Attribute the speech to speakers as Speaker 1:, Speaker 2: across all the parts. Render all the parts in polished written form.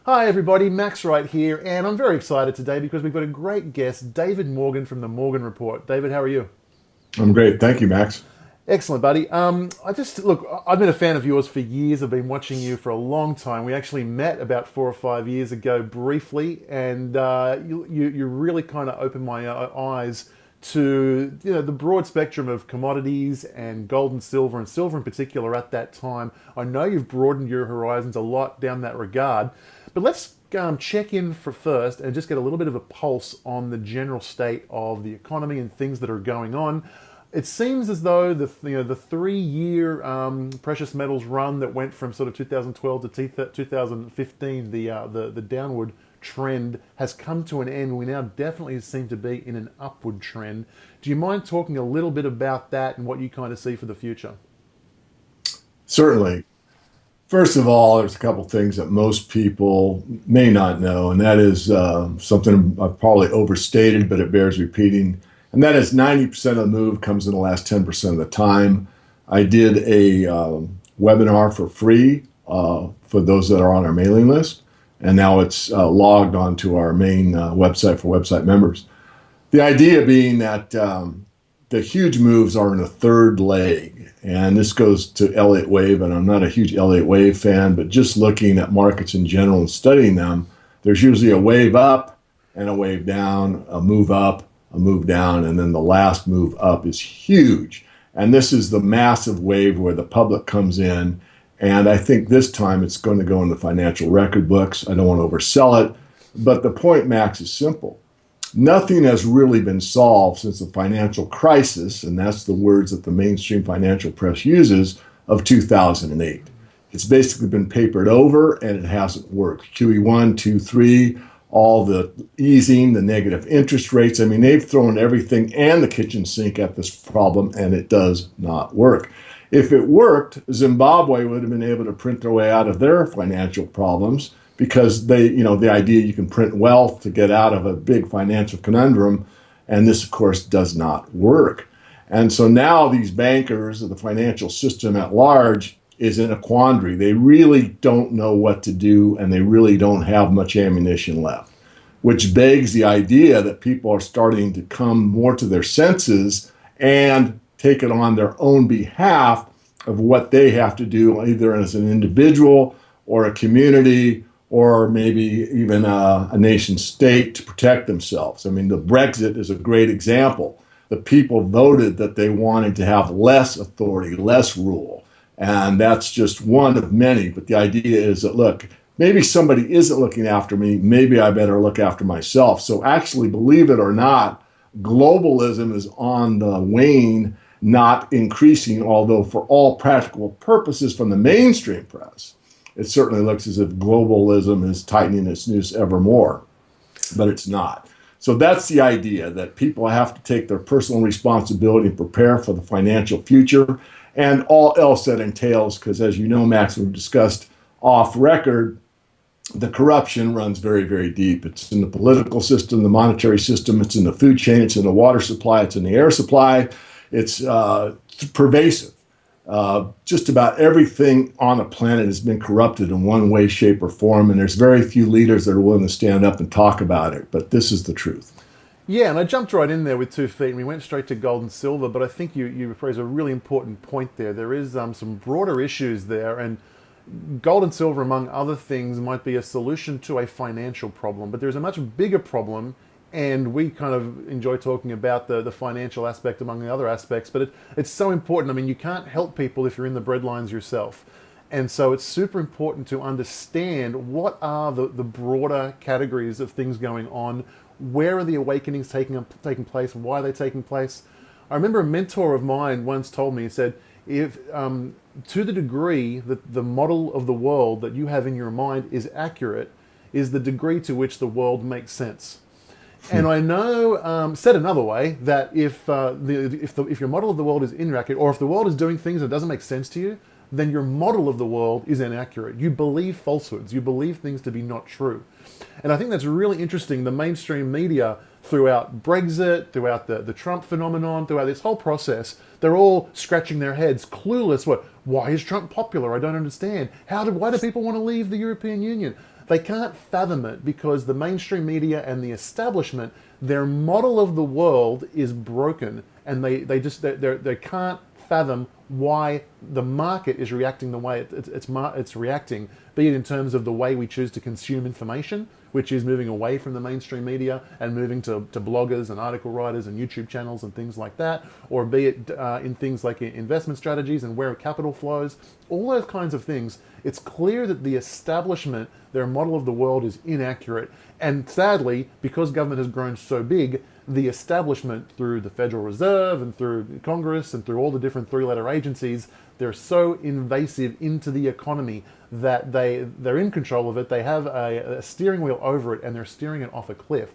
Speaker 1: Hi everybody, Max right here, and I'm very excited today because we've got a great guest, David Morgan from the Morgan Report. David, how are you?
Speaker 2: I'm great. Thank you, Max.
Speaker 1: Excellent, buddy. I've been a fan of yours for years. I've been watching you for a long time. We actually met about 4 or 5 years ago briefly, and you really kind of opened my eyes to the broad spectrum of commodities and gold and silver in particular at that time. I know you've broadened your horizons a lot down that regard, but let's check in for first and just get a little bit of a pulse on the general state of the economy and things that are going on. It seems as though the 3 year precious metals run that went from sort of 2012 to 2015, the downward trend has come to an end. We now definitely seem to be in an upward trend. Do you mind talking a little bit about that and what you kind of see for the future?
Speaker 2: Certainly. First of all, there's a couple things that most people may not know, and that is something I've probably overstated, but it bears repeating. And that is 90% of the move comes in the last 10% of the time. I did a webinar for free for those that are on our mailing list, and now it's logged onto our main website for website members. The idea being that the huge moves are in a third leg, and this goes to Elliott Wave, and I'm not a huge Elliott Wave fan, but just looking at markets in general and studying them, there's usually a wave up and a wave down, a move up, a move down, and then the last move up is huge. And this is the massive wave where the public comes in, and I think this time it's going to go in the financial record books. I don't want to oversell it, but the point, Max, is simple. Nothing has really been solved since the financial crisis, and that's the words that the mainstream financial press uses, of 2008. It's basically been papered over and it hasn't worked. QE1, 2, 3, all the easing, the negative interest rates. I mean, they've thrown everything and the kitchen sink at this problem, and it does not work. If it worked, Zimbabwe would have been able to print their way out of their financial problems because the idea you can print wealth to get out of a big financial conundrum, and this, of course, does not work. And so now these bankers, the financial system at large, is in a quandary. They really don't know what to do, and they really don't have much ammunition left, which begs the idea that people are starting to come more to their senses and take it on their own behalf of what they have to do, either as an individual or a community or maybe even a nation state, to protect themselves. I mean, the Brexit is a great example. The people voted that they wanted to have less authority, less rule. And that's just one of many. But the idea is that, look, maybe somebody isn't looking after me. Maybe I better look after myself. So actually, believe it or not, globalism is on the wane, not increasing, although for all practical purposes from the mainstream press, it certainly looks as if globalism is tightening its noose ever more, but it's not. So that's the idea, that people have to take their personal responsibility and prepare for the financial future and all else that entails, because as you know, Max, we've discussed off record, the corruption runs very, very deep. It's in the political system, the monetary system, it's in the food chain, it's in the water supply, it's in the air supply, it's pervasive. Just about everything on the planet has been corrupted in one way, shape, or form, and there's very few leaders that are willing to stand up and talk about it. But this is the truth.
Speaker 1: Yeah, and I jumped right in there with 2 feet, and we went straight to gold and silver. But I think you raise a really important point there. There is some broader issues there, and gold and silver, among other things, might be a solution to a financial problem. But there's a much bigger problem, and we kind of enjoy talking about the financial aspect among the other aspects. But it's so important. I mean, you can't help people if you're in the breadlines yourself. And so it's super important to understand what are the broader categories of things going on. Where are the awakenings taking place? Why are they taking place? I remember a mentor of mine once told me, he said, if to the degree that the model of the world that you have in your mind is accurate, is the degree to which the world makes sense. And I know, said another way, that if your model of the world is inaccurate, or if the world is doing things that doesn't make sense to you, then your model of the world is inaccurate. You believe falsehoods. You believe things to be not true. And I think that's really interesting. The mainstream media, throughout Brexit, throughout the Trump phenomenon, throughout this whole process, they're all scratching their heads, clueless. Why is Trump popular? I don't understand. Why do people want to leave the European Union? They can't fathom it because the mainstream media and the establishment, their model of the world is broken, and they can't fathom why the market is reacting the way it's reacting, be it in terms of the way we choose to consume information, which is moving away from the mainstream media and moving to bloggers and article writers and YouTube channels and things like that, or be it in things like investment strategies and where capital flows, all those kinds of things. It's clear that the establishment, their model of the world, is inaccurate. And sadly, because government has grown so big, the establishment, through the Federal Reserve and through Congress and through all the different three-letter agencies, they're so invasive into the economy that they're in control of it. They have a steering wheel over it, and they're steering it off a cliff.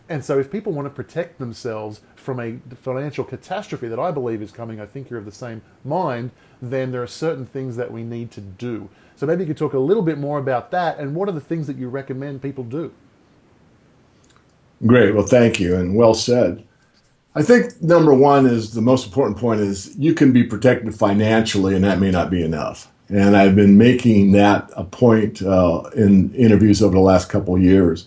Speaker 1: And so if people want to protect themselves from a financial catastrophe that I believe is coming, I think you're of the same mind, then there are certain things that we need to do. So maybe you could talk a little bit more about that, and what are the things that you recommend people do?
Speaker 2: Great. Well, thank you, and well said. I think number one is the most important point is you can be protected financially, and that may not be enough. And I've been making that a point in interviews over the last couple of years.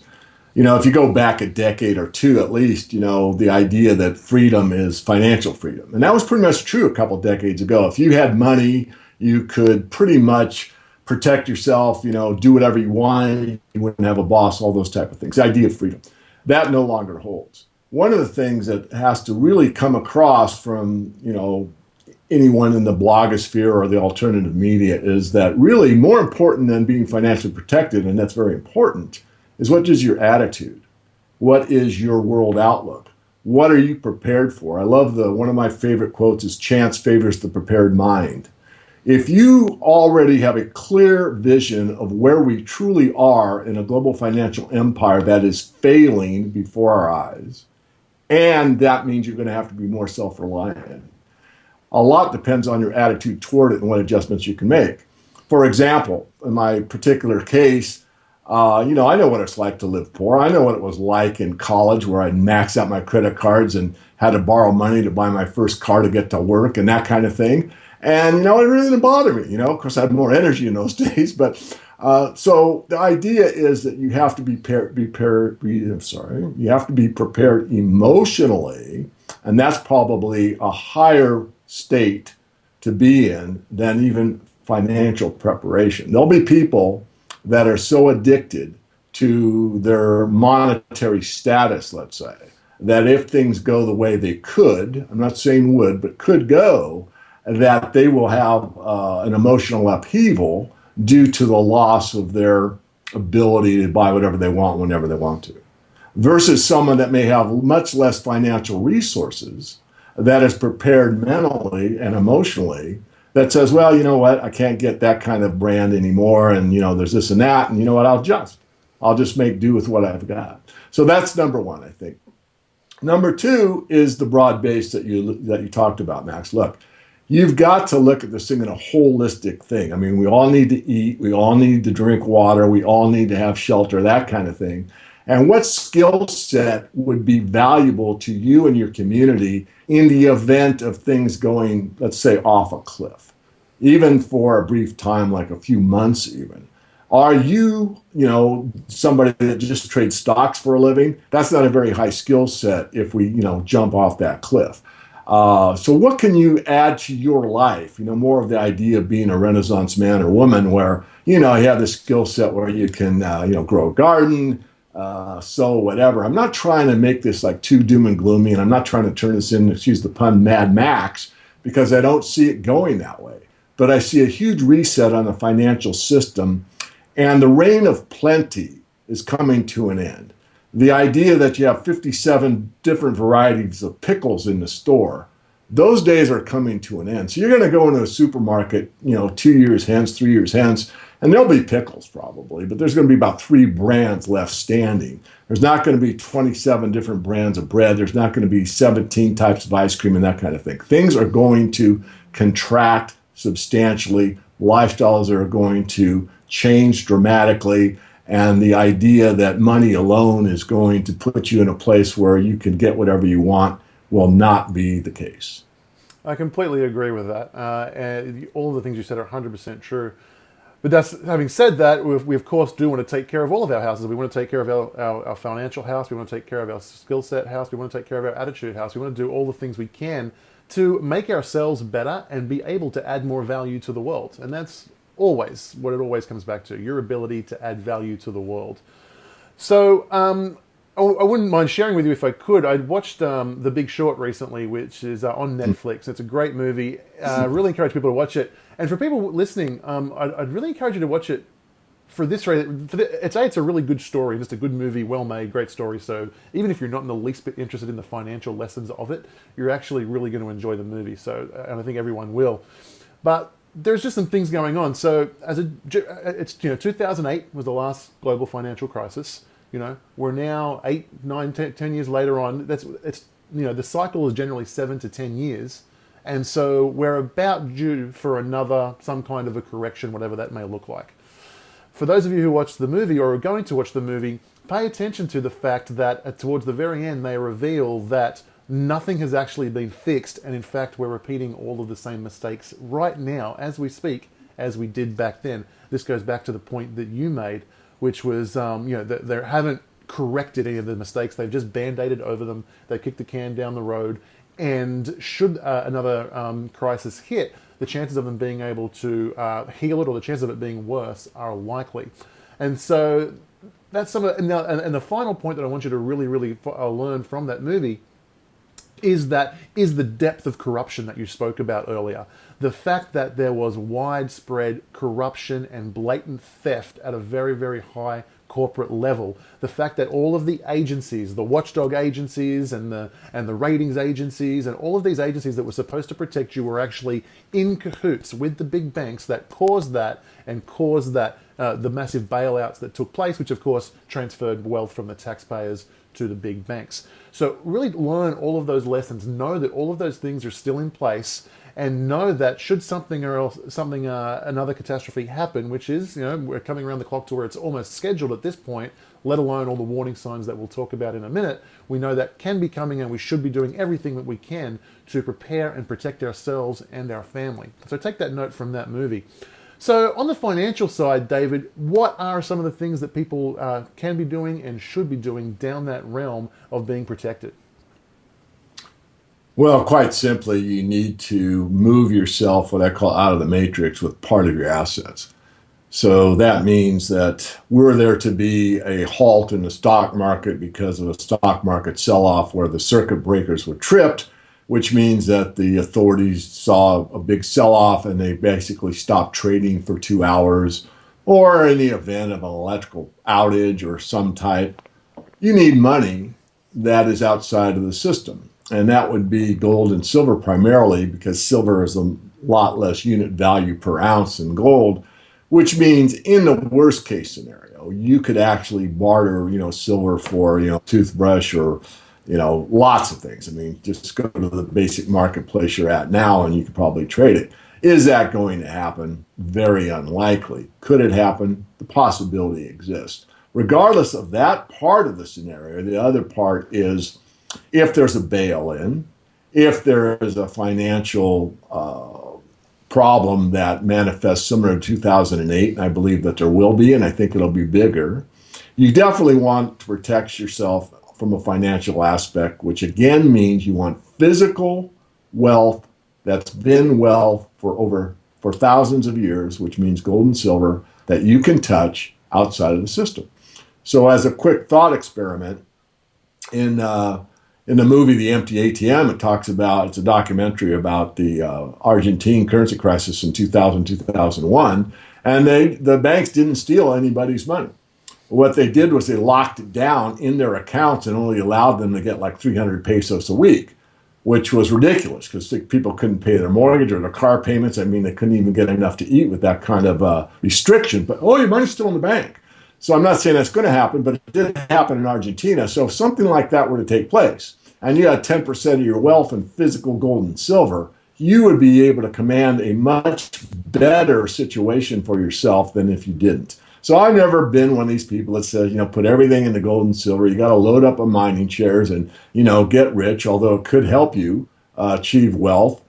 Speaker 2: You know, if you go back a decade or two at least, you know, the idea that freedom is financial freedom. And that was pretty much true a couple of decades ago. If you had money, you could pretty much protect yourself, you know, do whatever you wanted. You wouldn't have a boss, all those type of things. The idea of freedom. That no longer holds. One of the things that has to really come across from, you know, anyone in the blogosphere or the alternative media is that really more important than being financially protected, and that's very important, is what is your attitude? What is your world outlook? What are you prepared for? I love one of my favorite quotes is chance favors the prepared mind. If you already have a clear vision of where we truly are in a global financial empire that is failing before our eyes, and that means you're going to have to be more self-reliant, a lot depends on your attitude toward it and what adjustments you can make. For example, in my particular case, you know, I know what it's like to live poor. I know what it was like in college where I'd max out my credit cards and had to borrow money to buy my first car to get to work and that kind of thing. And, you know, it really didn't bother me. You know, of course, I had more energy in those days. But so the idea is that you have to be you have to be prepared emotionally. And that's probably a higher state to be in than even financial preparation. There'll be people that are so addicted to their monetary status, let's say, that if things go the way they could, I'm not saying would, but could go, that they will have an emotional upheaval due to the loss of their ability to buy whatever they want whenever they want to. Versus someone that may have much less financial resources, that is prepared mentally and emotionally, that says, well, you know what, I can't get that kind of brand anymore, and you know, there's this and that, and you know what, I'll just make do with what I've got. So that's number one, I think. Number two is the broad base that you talked about, Max. Look, you've got to look at this thing in a holistic thing. I mean, we all need to eat, we all need to drink water, we all need to have shelter, that kind of thing. And what skill set would be valuable to you and your community in the event of things going, let's say, off a cliff, even for a brief time, like a few months even? Are you, you know, somebody that just trades stocks for a living? That's not a very high skill set if we, you know, jump off that cliff. So what can you add to your life? You know, more of the idea of being a Renaissance man or woman where, you know, you have the skill set where you can, you know, grow a garden, sow whatever. I'm not trying to make this like too doom and gloomy, and I'm not trying to turn this in, excuse the pun, Mad Max, because I don't see it going that way. But I see a huge reset on the financial system, and the reign of plenty is coming to an end. The idea that you have 57 different varieties of pickles in the store, those days are coming to an end. So you're going to go into a supermarket, you know, 2 years hence, 3 years hence, and there'll be pickles probably, but there's going to be about 3 brands left standing. There's not going to be 27 different brands of bread. There's not going to be 17 types of ice cream and that kind of thing. Things are going to contract substantially. Lifestyles are going to change dramatically. And the idea that money alone is going to put you in a place where you can get whatever you want will not be the case.
Speaker 1: I completely agree with that. And all of the things you said are 100% true. But that's, having said that, we of course do want to take care of all of our houses. We want to take care of our financial house. We want to take care of our skill set house. We want to take care of our attitude house. We want to do all the things we can to make ourselves better and be able to add more value to the world. And that's always what it always comes back to, your ability to add value to the world. So I wouldn't mind sharing with you if I could. I watched The Big Short recently, which is on Netflix. It's a great movie. Really encourage people to watch it. And for people listening, I'd really encourage you to watch it for this reason. It's a really good story, just a good movie, well made, great story. So even if you're not in the least bit interested in the financial lessons of it, you're actually really going to enjoy the movie. So, and I think everyone will. But there's just some things going on. So it's 2008 was the last global financial crisis. We're now 8, 9, 10 years later on. The cycle is generally 7 to 10 years. And so we're about due for some kind of a correction, whatever that may look like. For those of you who watched the movie or are going to watch the movie, pay attention to the fact that towards the very end, they reveal that nothing has actually been fixed. And in fact, we're repeating all of the same mistakes right now, as we speak, as we did back then. This goes back to the point that you made, which was, that they haven't corrected any of the mistakes. They've just band-aided over them. They kicked the can down the road. And should another crisis hit, the chances of them being able to heal it, or the chances of it being worse, are likely. And so that's some of, and the final point that I want you to really, really learn from that movie is the depth of corruption that you spoke about earlier. The fact that there was widespread corruption and blatant theft at a very, very high corporate level. The fact that all of the agencies, the watchdog agencies and the ratings agencies and all of these agencies that were supposed to protect you were actually in cahoots with the big banks that caused the massive bailouts that took place, which of course transferred wealth from the taxpayers to the big banks. So really learn all of those lessons, know that all of those things are still in place, and know that should another catastrophe happen, which is, we're coming around the clock to where it's almost scheduled at this point, let alone all the warning signs that we'll talk about in a minute, we know that can be coming, and we should be doing everything that we can to prepare and protect ourselves and our family. So take that note from that movie. So on the financial side, David, what are some of the things that people can be doing and should be doing down that realm of being protected?
Speaker 2: Well, quite simply, you need to move yourself, what I call out of the matrix, with part of your assets. So that means that were there to be a halt in the stock market because of a stock market sell-off where the circuit breakers were tripped, which means that the authorities saw a big sell-off and they basically stopped trading for 2 hours, or in the event of an electrical outage or some type, you need money that is outside of the system. And that would be gold and silver primarily, because silver is a lot less unit value per ounce than gold, which means in the worst case scenario, you could actually barter, silver for, toothbrush or, lots of things. I mean, just go to the basic marketplace you're at now and you could probably trade it. Is that going to happen? Very unlikely. Could it happen? The possibility exists. Regardless of that part of the scenario, the other part is if there's a bail-in, if there is a financial problem that manifests similar to 2008, and I believe that there will be, and I think it'll be bigger, you definitely want to protect yourself from a financial aspect, which again means you want physical wealth that's been wealth for thousands of years, which means gold and silver that you can touch outside of the system. So as a quick thought experiment, in the movie The Empty ATM, it's a documentary about the Argentine currency crisis in 2000, 2001, and the banks didn't steal anybody's money. What they did was they locked it down in their accounts and only allowed them to get like 300 pesos a week, which was ridiculous because people couldn't pay their mortgage or their car payments. I mean, they couldn't even get enough to eat with that kind of restriction. But, your money's still in the bank. So I'm not saying that's going to happen, but it did happen in Argentina. So if something like that were to take place, and you had 10% of your wealth in physical gold and silver, you would be able to command a much better situation for yourself than if you didn't. So I've never been one of these people that says, put everything in the gold and silver. You got to load up on mining shares and, get rich, although it could help you achieve wealth.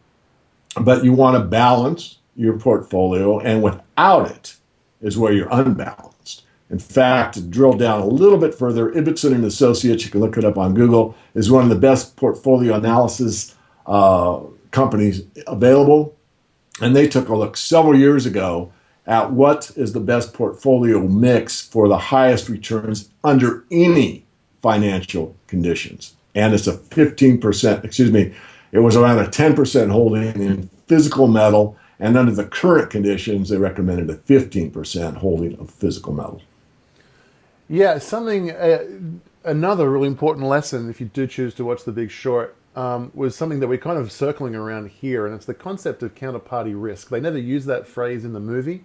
Speaker 2: But you want to balance your portfolio, and without it, is where you're unbalanced. In fact, to drill down a little bit further, Ibbotson and Associates, you can look it up on Google, is one of the best portfolio analysis companies available. And they took a look several years ago at what is the best portfolio mix for the highest returns under any financial conditions. And it's a 15%, it was around a 10% holding in physical metal. And under the current conditions, they recommended a 15% holding of physical metal.
Speaker 1: Yeah, another really important lesson, if you do choose to watch The Big Short, was something that we're kind of circling around here, and it's the concept of counterparty risk. They never use that phrase in the movie,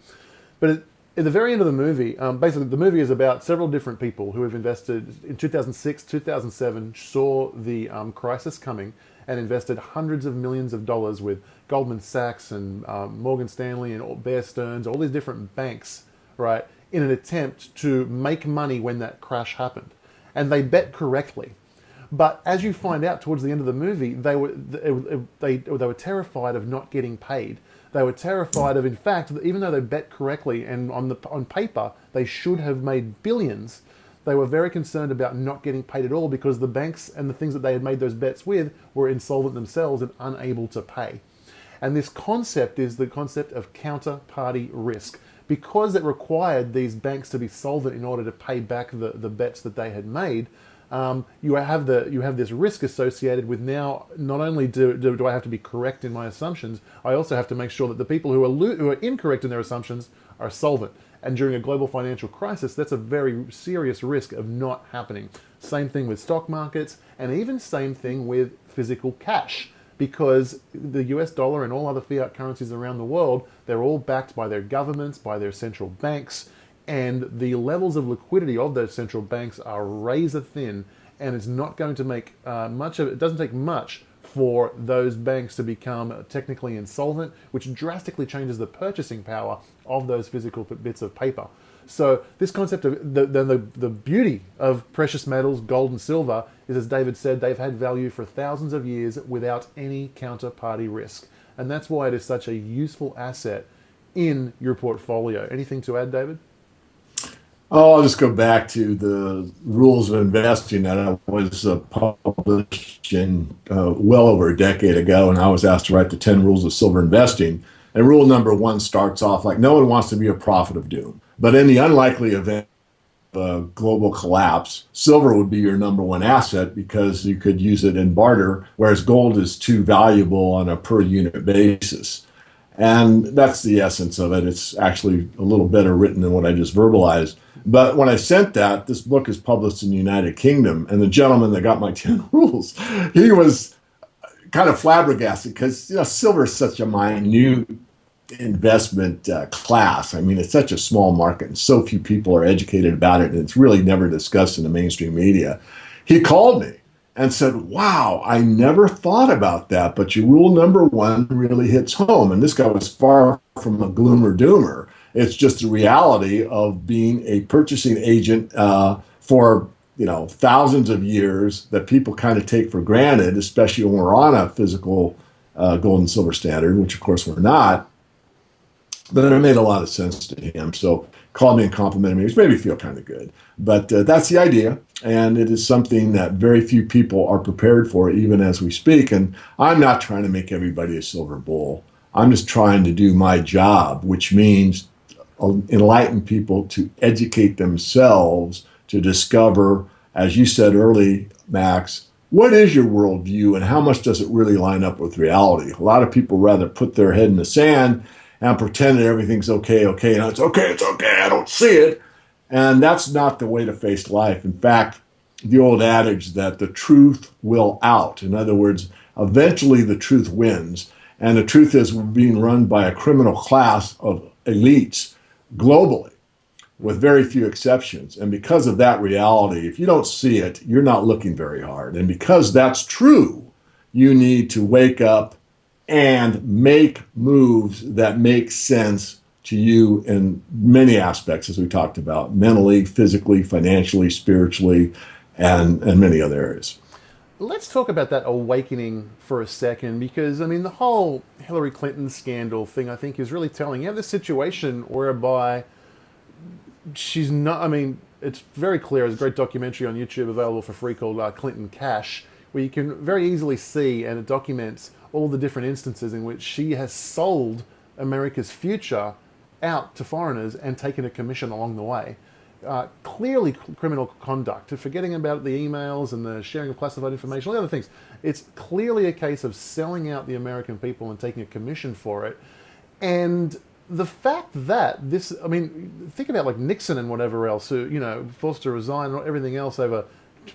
Speaker 1: but at the very end of the movie, basically the movie is about several different people who have invested in 2006, 2007, saw the crisis coming and invested hundreds of millions of dollars with Goldman Sachs and Morgan Stanley and Bear Stearns, all these different banks, right, in an attempt to make money when that crash happened. And they bet correctly. But as you find out towards the end of the movie, they were terrified of not getting paid. They were terrified of, in fact, even though they bet correctly and on paper they should have made billions, they were very concerned about not getting paid at all because the banks and the things that they had made those bets with were insolvent themselves and unable to pay. And this concept is the concept of counterparty risk. Because it required these banks to be solvent in order to pay back the bets that they had made, you have this risk associated with now. Not only do I have to be correct in my assumptions, I also have to make sure that the people who are incorrect in their assumptions are solvent. And during a global financial crisis, that's a very serious risk of not happening. Same thing with stock markets, and even same thing with physical cash. Because the US dollar and all other fiat currencies around the world, they're all backed by their governments, by their central banks, and the levels of liquidity of those central banks are razor thin, and it's not going to make it doesn't take much for those banks to become technically insolvent, which drastically changes the purchasing power of those physical bits of paper. So this concept of the beauty of precious metals, gold and silver, is, as David said, they've had value for thousands of years without any counterparty risk. And that's why it is such a useful asset in your portfolio. Anything to add, David?
Speaker 2: Oh, I'll just go back to the rules of investing that I was published in well over a decade ago, and I was asked to write the 10 rules of silver investing. And rule number 1 starts off like, no one wants to be a prophet of doom. But in the unlikely event of a global collapse, silver would be your number 1 asset because you could use it in barter, whereas gold is too valuable on a per unit basis. And that's the essence of it. It's actually a little better written than what I just verbalized. But when I sent that, this book is published in the United Kingdom, and the gentleman that got my 10 rules, he was kind of flabbergasted because silver is such a minute investment class. I mean, it's such a small market, and so few people are educated about it, and it's really never discussed in the mainstream media. He called me and said, wow, I never thought about that, but your rule number 1 really hits home. And this guy was far from a gloomer doomer. It's just the reality of being a purchasing agent for thousands of years that people kind of take for granted, especially when we're on a physical gold and silver standard, which of course we're not. But it made a lot of sense to him. So called me and complimented me, which made me feel kind of good. But that's the idea. And it is something that very few people are prepared for, even as we speak. And I'm not trying to make everybody a silver bull. I'm just trying to do my job, which means enlighten people to educate themselves, to discover, as you said early, Max, what is your worldview and how much does it really line up with reality? A lot of people rather put their head in the sand and pretend that everything's okay, and it's okay, I don't see it. And that's not the way to face life. In fact, the old adage that the truth will out. In other words, eventually the truth wins. And the truth is we're being run by a criminal class of elites globally, with very few exceptions. And because of that reality, if you don't see it, you're not looking very hard. And because that's true, you need to wake up and make moves that make sense to you in many aspects, as we talked about, mentally, physically, financially, spiritually, and many other areas.
Speaker 1: Let's talk about that awakening for a second, because, I mean, the whole Hillary Clinton scandal thing, I think, is really telling. You have this situation whereby she's not. I mean, it's very clear. There's a great documentary on YouTube available for free called Clinton Cash, where you can very easily see, and it documents all the different instances in which she has sold America's future out to foreigners and taken a commission along the way. Clearly criminal conduct, forgetting about the emails and the sharing of classified information, all the other things. It's clearly a case of selling out the American people and taking a commission for it. And the fact that this, I mean, think about like Nixon and whatever else, who, you know, forced to resign and everything else over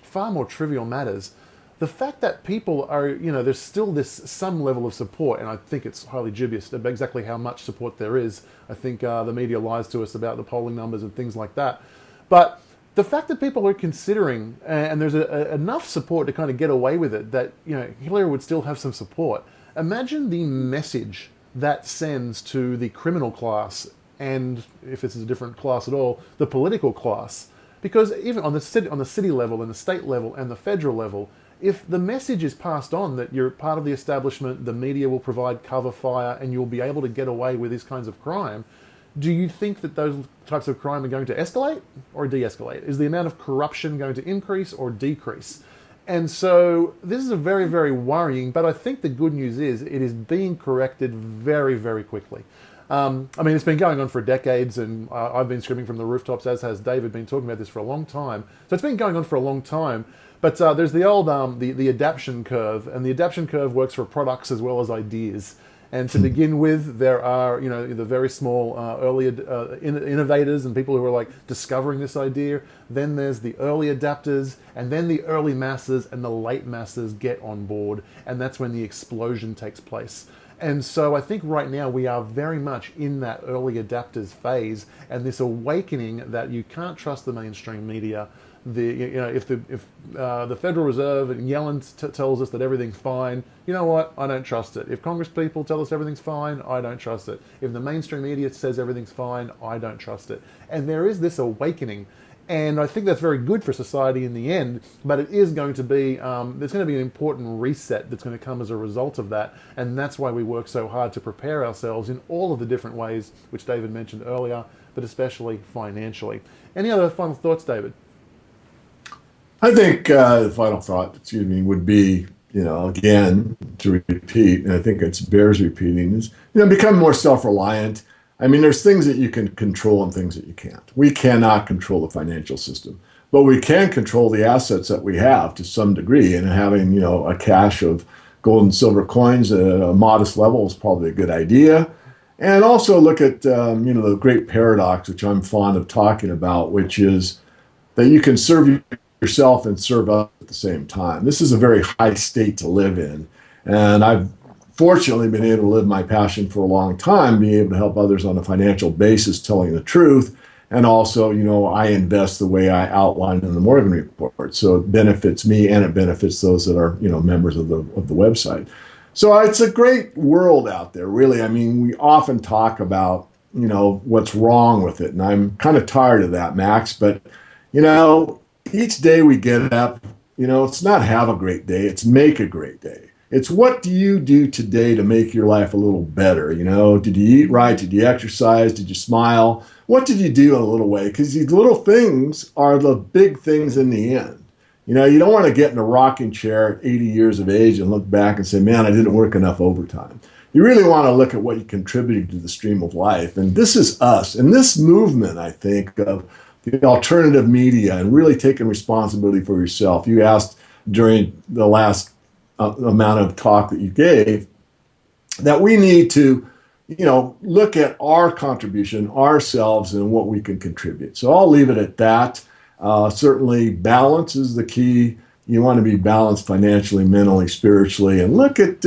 Speaker 1: far more trivial matters. The fact that people are, you know, there's still this some level of support, and I think it's highly dubious about exactly how much support there is. I think the media lies to us about the polling numbers and things like that. But the fact that people are considering, and there's enough support to kind of get away with it, that, you know, Hillary would still have some support. Imagine the message that sends to the criminal class, and if it's a different class at all, the political class. Because even on the city level and the state level and the federal level, if the message is passed on that you're part of the establishment, the media will provide cover fire, and you'll be able to get away with these kinds of crime, do you think that those types of crime are going to escalate or de-escalate? Is the amount of corruption going to increase or decrease? And so this is a very, very worrying, but I think the good news is it is being corrected very, very quickly. I mean, it's been going on for decades, and I've been screaming from the rooftops, as has David, been talking about this for a long time. So it's been going on for a long time. But there's the old, the adaptation curve, and the adaptation curve works for products as well as ideas. And to begin with, there are, you know, the very small early innovators and people who are like discovering this idea. Then there's the early adapters, and then the early masses and the late masses get on board. And that's when the explosion takes place. And so I think right now we are very much in that early adapters phase, and this awakening that you can't trust the mainstream media. If the Federal Reserve and Yellen tells us that everything's fine, you know what? I don't trust it. If Congress people tell us everything's fine, I don't trust it. If the mainstream media says everything's fine, I don't trust it. And there is this awakening, and I think that's very good for society in the end. But it is going to be there's going to be an important reset that's going to come as a result of that, and that's why we work so hard to prepare ourselves in all of the different ways, which David mentioned earlier, but especially financially. Any other final thoughts, David?
Speaker 2: I think the final thought, would be, you know, again, to repeat, and I think it bears repeating, is, you know, become more self-reliant. I mean, there's things that you can control and things that you can't. We cannot control the financial system, but we can control the assets that we have to some degree, and having, you know, a cache of gold and silver coins at a modest level is probably a good idea. And also look at, you know, the great paradox, which I'm fond of talking about, which is that you can serve yourself and serve others at the same time. This is a very high state to live in, and I've fortunately been able to live my passion for a long time, being able to help others on a financial basis, telling the truth, and also, you know, I invest the way I outlined in the Morgan report, so it benefits me and it benefits those that are, you know, members of the website. So it's a great world out there, really. I mean, we often talk about, you know, what's wrong with it, and I'm kind of tired of that, Max, but, you know, each day we get up, you know, it's not have a great day, it's make a great day. It's what do you do today to make your life a little better? You know, did you eat right? Did you exercise? Did you smile? What did you do in a little way? Because these little things are the big things in the end. You know, you don't want to get in a rocking chair at 80 years of age and look back and say, man, I didn't work enough overtime. You really want to look at what you contributed to the stream of life. And this is us. And this movement, I think, of the alternative media and really taking responsibility for yourself. You asked during the last amount of talk that you gave that we need to, you know, look at our contribution, ourselves, and what we can contribute. So I'll leave it at that. Certainly balance is the key. You want to be balanced financially, mentally, spiritually, and look at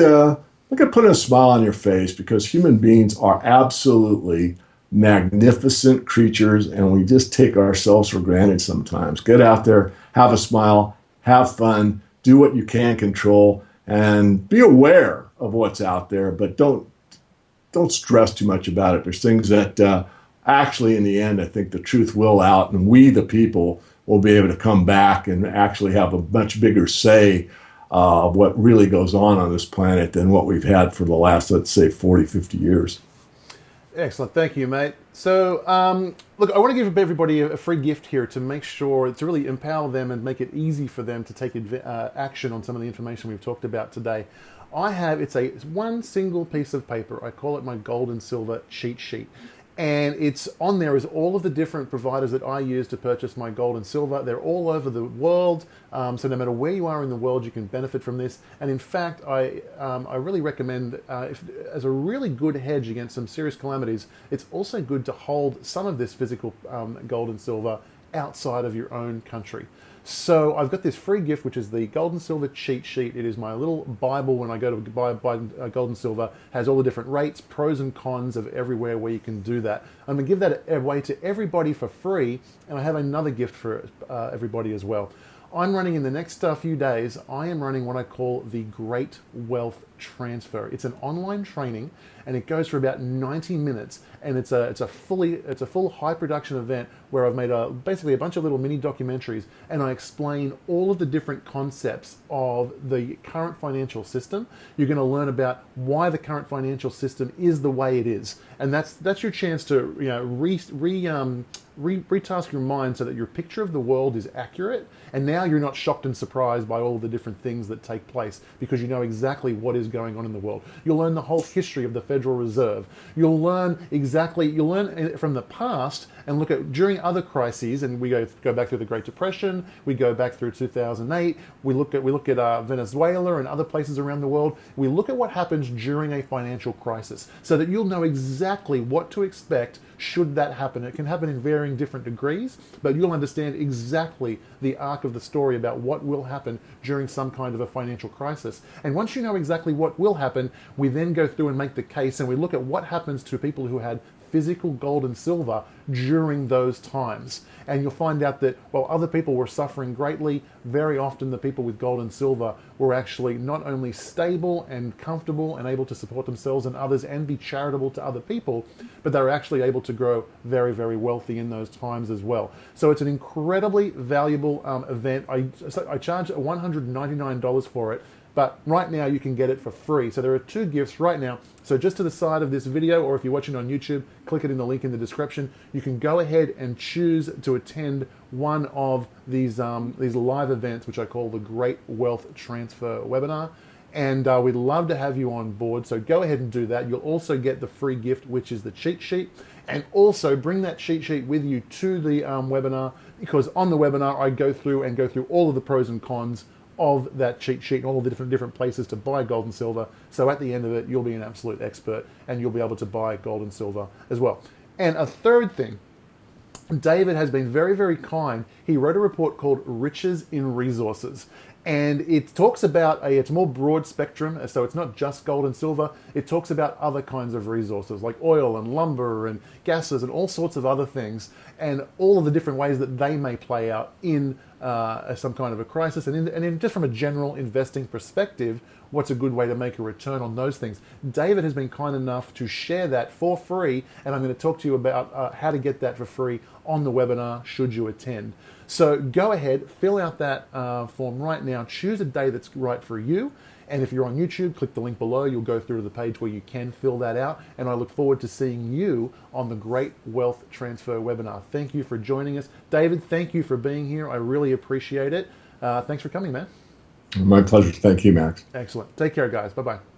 Speaker 2: putting a smile on your face, because human beings are absolutely magnificent creatures, and we just take ourselves for granted sometimes. Get out there, have a smile, have fun, do what you can control, and be aware of what's out there, but don't stress too much about it. There's things that actually, in the end, I think the truth will out, and we, the people, will be able to come back and actually have a much bigger say of what really goes on this planet than what we've had for the last, let's say, 40, 50 years.
Speaker 1: Excellent. Thank you, mate. So, look, I want to give everybody a free gift here to make sure, to really empower them and make it easy for them to take action on some of the information we've talked about today. It's one single piece of paper. I call it my gold and silver cheat sheet. And it's on there is all of the different providers that I use to purchase my gold and silver. They're all over the world, so no matter where you are in the world, you can benefit from this. And in fact, I really recommend, as a really good hedge against some serious calamities, it's also good to hold some of this physical gold and silver outside of your own country. So I've got this free gift, which is the gold and silver cheat sheet. It is my little Bible when I go to buy gold and silver. Has all the different rates, pros and cons of everywhere where you can do that. I'm going to give that away to everybody for free, and I have another gift for everybody as well. I'm running in the next few days, I am running what I call the Great Wealth Transfer. It's an online training, and it goes for about 90 minutes, and it's a full high production event where I've made basically a bunch of little mini documentaries, and I explain all of the different concepts of the current financial system. You're going to learn about why the current financial system is the way it is, and that's your chance to retask your mind so that your picture of the world is accurate, and now you're not shocked and surprised by all the different things that take place because you know exactly what is going on in the world. You'll learn the whole history of the Federal Reserve. You'll learn from the past and look at during other crises, and we go back through the Great Depression, we go back through 2008, we look at Venezuela and other places around the world. We look at what happens during a financial crisis so that you'll know exactly what to expect should that happen. It can happen in varying different degrees, but you'll understand exactly the arc of the story about what will happen during some kind of a financial crisis. And once you know exactly what will happen, we then go through and make the case, and we look at what happens to people who had physical gold and silver during those times. And you'll find out that while other people were suffering greatly, very often the people with gold and silver were actually not only stable and comfortable and able to support themselves and others and be charitable to other people, but they were actually able to grow very, very wealthy in those times as well. So it's an incredibly valuable event. I charge $199 for it, but right now you can get it for free. So there are two gifts right now. So just to the side of this video, or if you're watching on YouTube, click it in the link in the description. You can go ahead and choose to attend one of these live events, which I call the Great Wealth Transfer webinar. And we'd love to have you on board. So go ahead and do that. You'll also get the free gift, which is the cheat sheet. And also bring that cheat sheet with you to the webinar, because on the webinar I go through all of the pros and cons of that cheat sheet and all of the different places to buy gold and silver. So at the end of it, you'll be an absolute expert and you'll be able to buy gold and silver as well. And a third thing, David has been very, very kind. He wrote a report called Riches in Resources. And it talks about it's a more broad spectrum, so it's not just gold and silver. It talks about other kinds of resources like oil and lumber and gases and all sorts of other things, and all of the different ways that they may play out in some kind of a crisis. And just from a general investing perspective, what's a good way to make a return on those things? David has been kind enough to share that for free, and I'm going to talk to you about how to get that for free on the webinar should you attend. So go ahead, fill out that form right now, choose a day that's right for you, and if you're on YouTube, click the link below. You'll go through to the page where you can fill that out, and I look forward to seeing you on the Great Wealth Transfer webinar. Thank you for joining us. David, thank you for being here. I really appreciate it. Thanks for coming, man.
Speaker 2: My pleasure. Thank you, Max.
Speaker 1: Excellent. Take care, guys. Bye-bye.